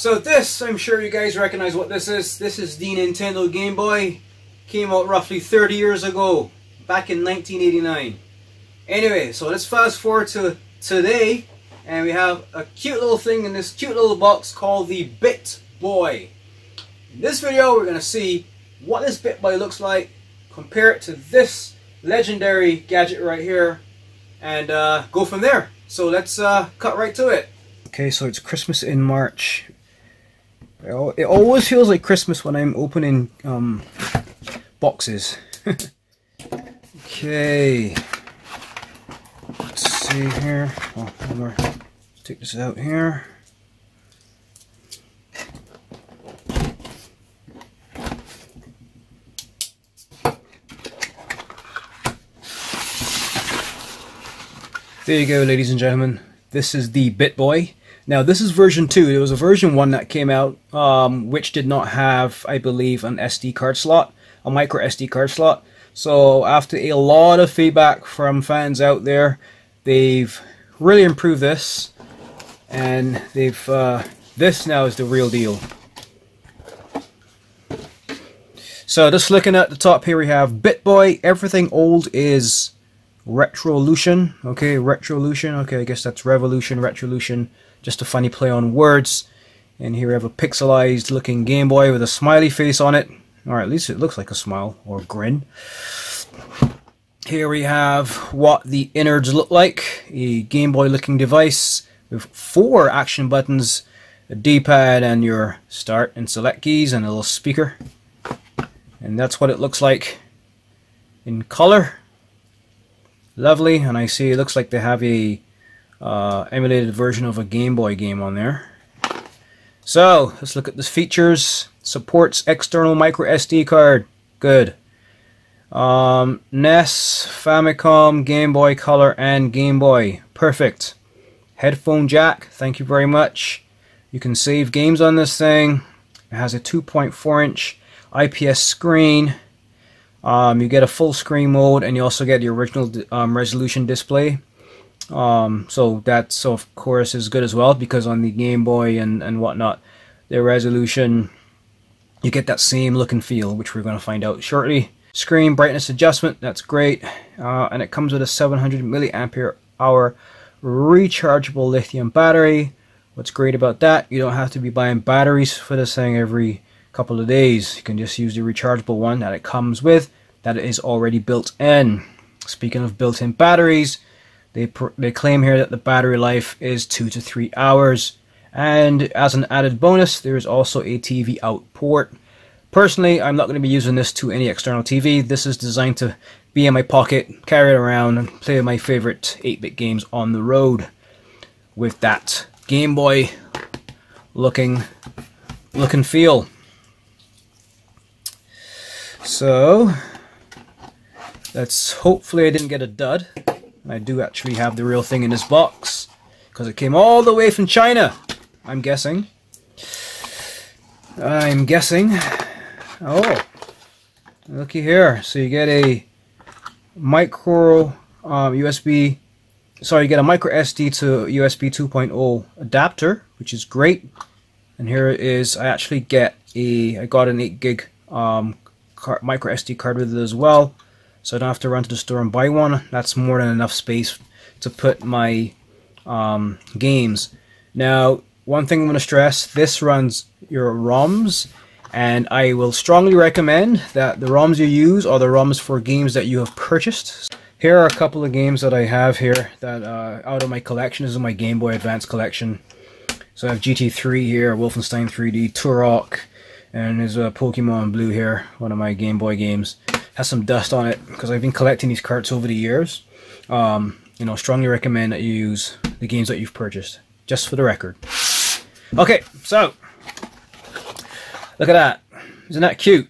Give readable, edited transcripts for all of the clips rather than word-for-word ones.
So this, I'm sure you guys recognize what this is. This is the Nintendo Game Boy. Came out roughly 30 years ago, back in 1989. Anyway, so let's fast forward to today, and we have a cute little thing in this cute little box called the BitBoy. In this video, we're going to see what this BitBoy looks like, compare it to this legendary gadget right here, and go from there. So let's cut right to it. Okay, so it's Christmas in March. It always feels like Christmas when I'm opening boxes. Okay, let's see here. Oh, one more. Let's take this out here. There you go, ladies and gentlemen. This is the BitBoy. Now this is version 2. There was a version 1 that came out which did not have, I believe, an SD card slot, a micro SD card slot. So after a lot of feedback from fans out there, they've really improved this, and they've this now is the real deal. So just looking at the top here, we have BitBoy. Everything old is Retrolution. Okay, Retrolution. Okay, I guess that's Revolution, Retrolution. Just a funny play on words. And here we have a pixelized looking Game Boy with a smiley face on it. Or at least it looks like a smile or grin. Here we have what the innards look like. A Game Boy looking device with 4 action buttons, a D-pad, and your start and select keys, and a little speaker. And that's what it looks like in color. Lovely. And I see it looks like they have a emulated version of a Game Boy game on there. So let's look at the features. Supports external micro SD card. Good. NES, Famicom, Game Boy Color, and Game Boy. Perfect. Headphone jack. Thank you very much. You can save games on this thing. It has a 2.4-inch IPS screen. You get a full screen mode, and you also get the original resolution display. So that's of course is good as well, because on the Game Boy and whatnot, the resolution, you get that same look and feel, which we're going to find out shortly. Screen brightness adjustment, that's great, and it comes with a 700 milliampere hour rechargeable lithium battery. What's great about that, you don't have to be buying batteries for this thing every couple of days. You can just use the rechargeable one that it comes with, that is already built in. Speaking of built-in batteries, they claim here that the battery life is 2 to 3 hours, and as an added bonus, there is also a TV out port. Personally, I'm not going to be using this to any external TV. This is designed to be in my pocket, carry it around, and play my favorite 8-bit games on the road with that Game Boy look and feel. So let's hopefully I didn't get a dud. I do actually have the real thing in this box, because it came all the way from China, I'm guessing. Oh, looky here. So you get a micro USB, sorry, you get a micro SD to USB 2.0 adapter, which is great. And here it is. I actually got an 8 gig micro SD card with it as well, so I don't have to run to the store and buy one. That's more than enough space to put my games. Now, one thing I'm going to stress, this runs your ROMs, and I will strongly recommend that the ROMs you use are the ROMs for games that you have purchased. Here are a couple of games that I have here that out of my collection. This is my Game Boy Advance collection. So I have GT3 here, Wolfenstein 3D, Turok, and there's a Pokemon Blue here, one of my Game Boy games. Has some dust on it because I've been collecting these carts over the years. You know, strongly recommend that you use the games that you've purchased, just for the record. Okay, so look at that. Isn't that cute?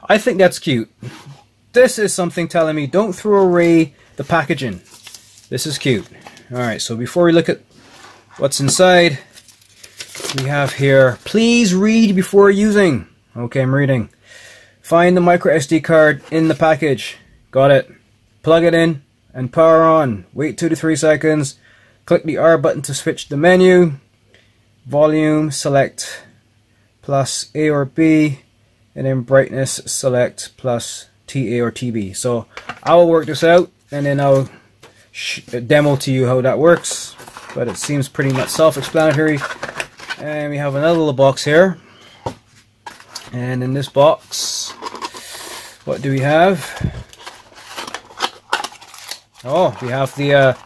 I think that's cute. This is something telling me don't throw away the packaging. This is cute. Alright, so before we look at what's inside, we have here, please read before using. Okay, I'm reading. Find the micro SD card in the package. Got it. Plug it in and power on. Wait 2 to 3 seconds. Click the R button to switch the menu. volume, select plus A or B, and then brightness, select plus TA or TB. So I will work this out and then I'll demo to you how that works, but it seems pretty much self-explanatory. And we have another little box here, and in this box, what do we have? Oh, we have the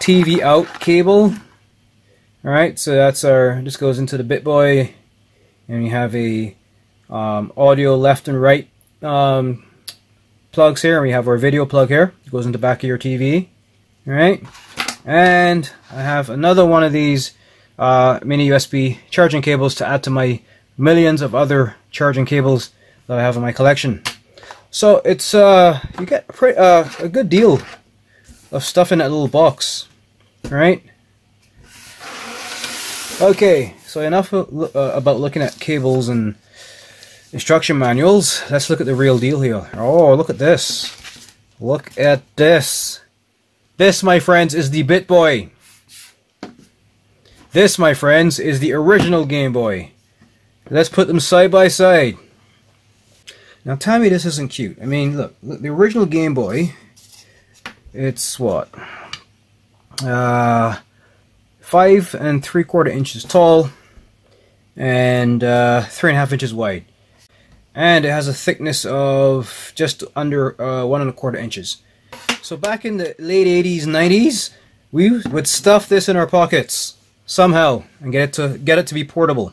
TV out cable. Alright, so that's this goes into the BitBoy, and we have a audio left and right plugs here, and we have our video plug here. It goes in the back of your TV. Alright, and I have another one of these mini USB charging cables to add to my millions of other charging cables that I have in my collection. So it's you get a good deal of stuff in that little box. Alright. Okay, so enough about looking at cables and instruction manuals. Let's look at the real deal here. Oh, look at this. Look at this. This, my friends, is the BitBoy. This, my friends, is the original Game Boy. Let's put them side by side. Now tell me this isn't cute. I mean, look the original Game Boy, it's what? 5 3/4 inches tall and 3.5 inches wide. And it has a thickness of just under 1.25 inches. So back in the late 80s, 90s, we would stuff this in our pockets somehow and get it to be portable.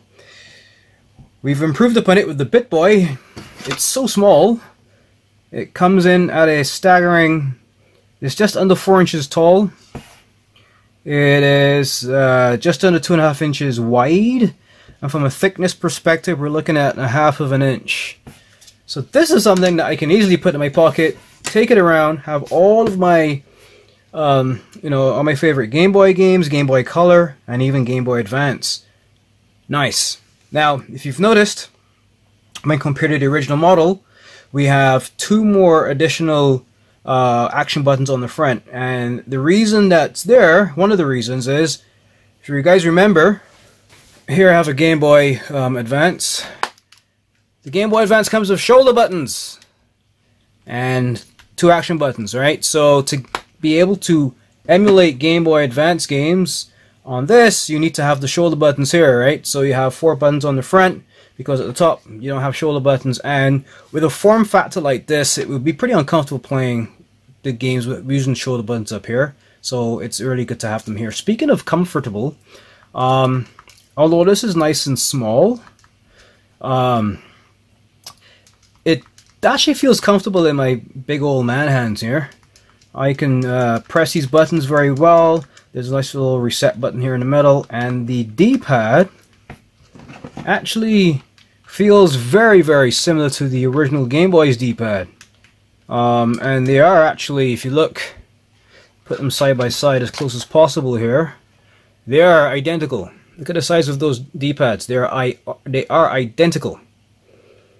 We've improved upon it with the BitBoy. It's so small. It comes in at a staggering, it's just under 4 inches tall. It is just under 2.5 inches wide. And from a thickness perspective, we're looking at 1/2 inch. So this is something that I can easily put in my pocket, take it around, have all of my, you know, all my favorite Game Boy games, Game Boy Color, and even Game Boy Advance. Nice. Now, if you've noticed, when compared to the original model, we have 2 more additional action buttons on the front. And the reason that's there, one of the reasons is, if you guys remember, here I have a Game Boy Advance. The Game Boy Advance comes with shoulder buttons and 2 action buttons, right? So to be able to emulate Game Boy Advance games on this, you need to have the shoulder buttons here, right? So you have 4 buttons on the front, because at the top you don't have shoulder buttons. And with a form factor like this, it would be pretty uncomfortable playing the games with using shoulder buttons up here. So it's really good to have them here. Speaking of comfortable, although this is nice and small, it actually feels comfortable in my big old man hands here. I can press these buttons very well. There's a nice little reset button here in the middle, and the D-pad actually feels very, very similar to the original Game Boy's D-pad. And they are actually, if you look, put them side by side as close as possible here, they are identical. Look at the size of those D-pads. They are identical.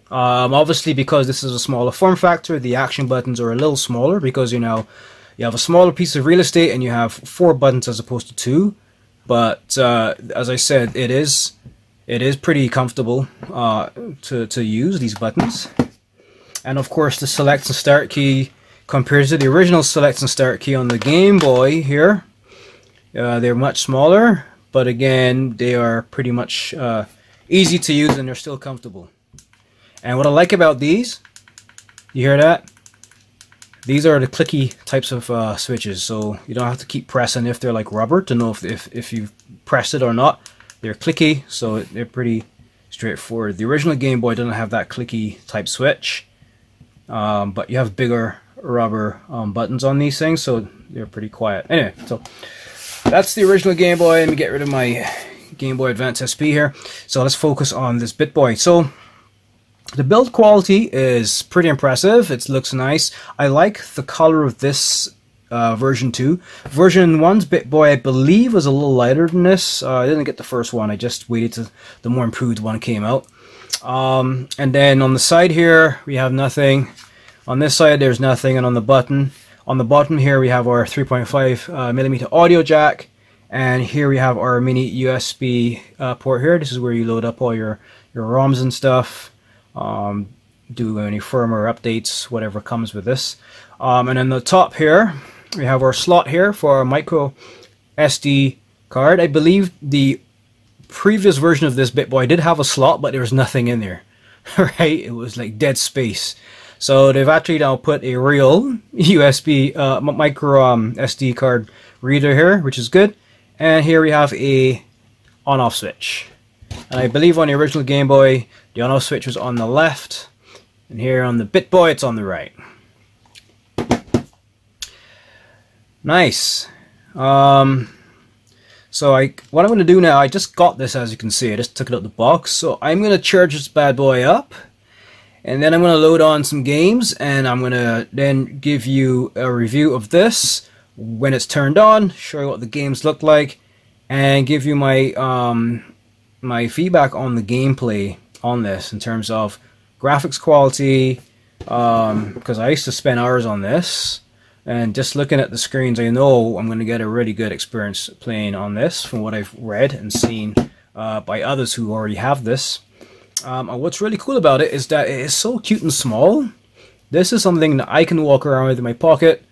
Obviously, because this is a smaller form factor, the action buttons are a little smaller, because you know you have a smaller piece of real estate and you have 4 buttons as opposed to 2. But as I said, it is pretty comfortable to use these buttons. And of course, the select and start key compared to the original select and start key on the Game Boy here, they're much smaller, but again, they are pretty much easy to use, and they're still comfortable. And what I like about these, you hear that? These are the clicky types of switches, so you don't have to keep pressing if they're like rubber to know if you've pressed it or not. They're clicky, so they're pretty straightforward. The original Game Boy doesn't have that clicky type switch, but you have bigger rubber buttons on these things, so they're pretty quiet. Anyway, so that's the original Game Boy. Let me get rid of my Game Boy Advance SP here. So let's focus on this BitBoy. So the build quality is pretty impressive. It looks nice. I like the color of this version 2. Version 1's BitBoy, I believe, was a little lighter than this. I didn't get the first one. I just waited till the more improved one came out. And then on the side here, we have nothing. On this side, there's nothing. And on the bottom here, we have our 3.5 millimeter audio jack And here we have our mini USB port here. This is where you load up all your ROMs and stuff. Do any firmware updates, whatever comes with this. And on the top here, we have our slot here for our micro SD card. I believe the previous version of this BitBoy did have a slot, but there was nothing in there. Right? It was like dead space. So they've actually now put a real USB micro SD card reader here, which is good. And here we have a on-off switch. And I believe on the original Game Boy, the on-off switch was on the left, and here on the BitBoy, it's on the right. Nice. So what I'm going to do now, I just got this, as you can see. I just took it out of the box. So I'm going to charge this bad boy up, and then I'm going to load on some games, and I'm going to then give you a review of this when it's turned on, show you what the games look like, and give you my my feedback on the gameplay on this in terms of graphics quality, because I used to spend hours on this. And just looking at the screens, I know I'm going to get a really good experience playing on this from what I've read and seen by others who already have this. And what's really cool about it is that it is so cute and small. This is something that I can walk around with in my pocket.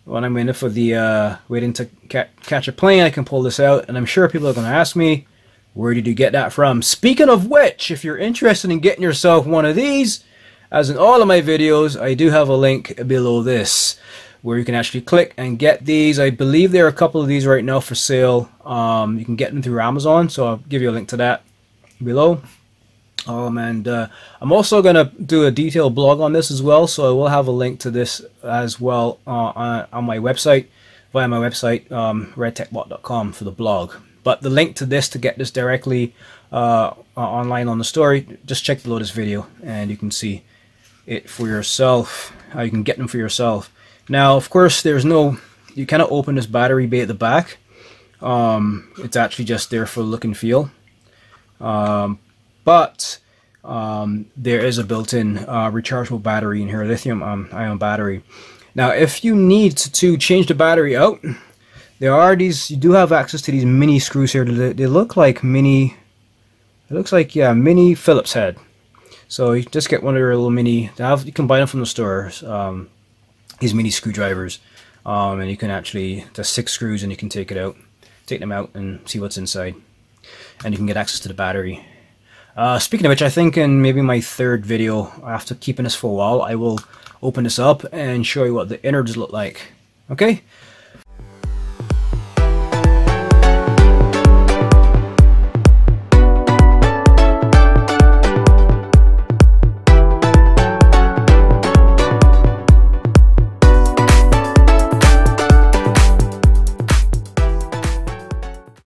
When I'm waiting for the waiting to catch a plane, I can pull this out, and I'm sure people are going to ask me, where did you get that from? Speaking of which, if you're interested in getting yourself one of these, as in all of my videos, I do have a link below this, where you can actually click and get these. I believe there are a couple of these right now for sale. You can get them through Amazon, so I'll give you a link to that below. And I'm also going to do a detailed blog on this as well, so I will have a link to this as well on my website, via my website, redtechbot.com, for the blog. But the link to this, to get this directly online on the store, just check below this video and you can see it for yourself, how you can get them for yourself. Now, of course, there's no, you cannot open this battery bay at the back. It's actually just there for look and feel. But there is a built-in rechargeable battery in here, lithium-ion battery. Now, if you need to change the battery out, there are these, you do have access to these mini screws here. They look like mini, it looks like, yeah, mini Phillips head. So you just get one of your little mini, you can buy them from the stores. These mini screwdrivers, and you can actually, there's 6 screws and you can take them out and see what's inside, and you can get access to the battery. Speaking of which, I think in maybe my 3rd video, after keeping this for a while, I will open this up and show you what the innards look like. Okay?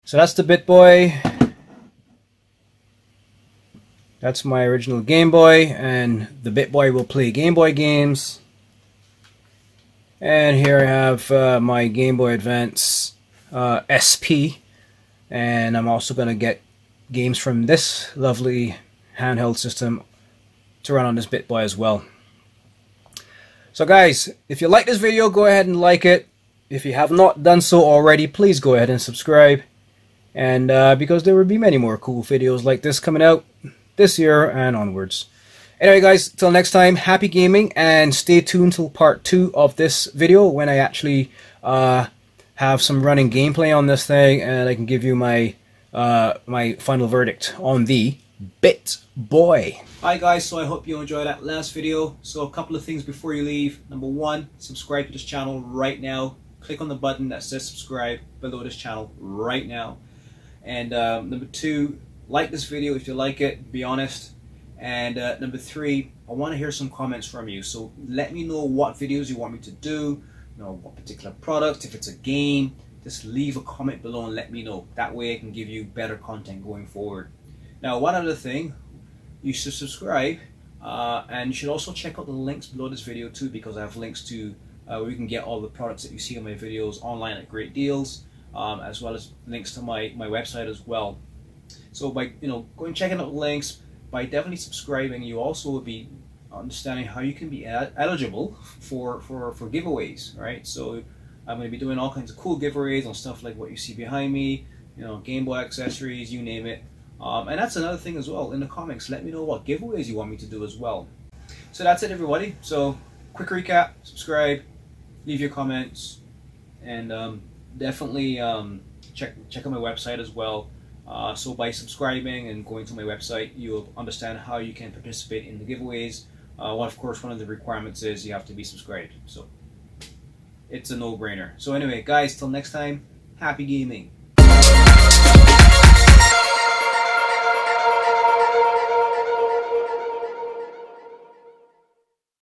So that's the BitBoy. That's my original Game Boy, and the BitBoy will play Game Boy games. And here I have my Game Boy Advance SP, and I'm also going to get games from this lovely handheld system to run on this BitBoy as well. So guys, if you like this video, go ahead and like it. If you have not done so already, please go ahead and subscribe. And because there will be many more cool videos like this coming out this year and onwards. Anyway guys, till next time, happy gaming, and stay tuned till part 2 of this video when I actually have some running gameplay on this thing, and I can give you my my final verdict on the BitBoy. Hi guys, so I hope you enjoyed that last video. So a couple of things before you leave. Number 1, subscribe to this channel right now. Click on the button that says subscribe below this channel right now. And number 2, like this video if you like it, be honest. And number 3, I want to hear some comments from you. So let me know what videos you want me to do, you know, what particular product, if it's a game, just leave a comment below and let me know. That way I can give you better content going forward. Now, one other thing, you should subscribe and you should also check out the links below this video too, because I have links to where you can get all the products that you see on my videos online at great deals. As well as links to my website as well. So by going checking out links, by definitely subscribing, you also will be understanding how you can be eligible for giveaways, right? So I'm going to be doing all kinds of cool giveaways on stuff like what you see behind me, you know, Game Boy accessories, you name it. And that's another thing as well. In the comments, let me know what giveaways you want me to do as well. So that's it, everybody. So quick recap: subscribe, leave your comments, and definitely check out my website as well. So by subscribing and going to my website, you'll understand how you can participate in the giveaways. Well, of course, one of the requirements is you have to be subscribed. So it's a no-brainer. So anyway, guys, till next time, happy gaming.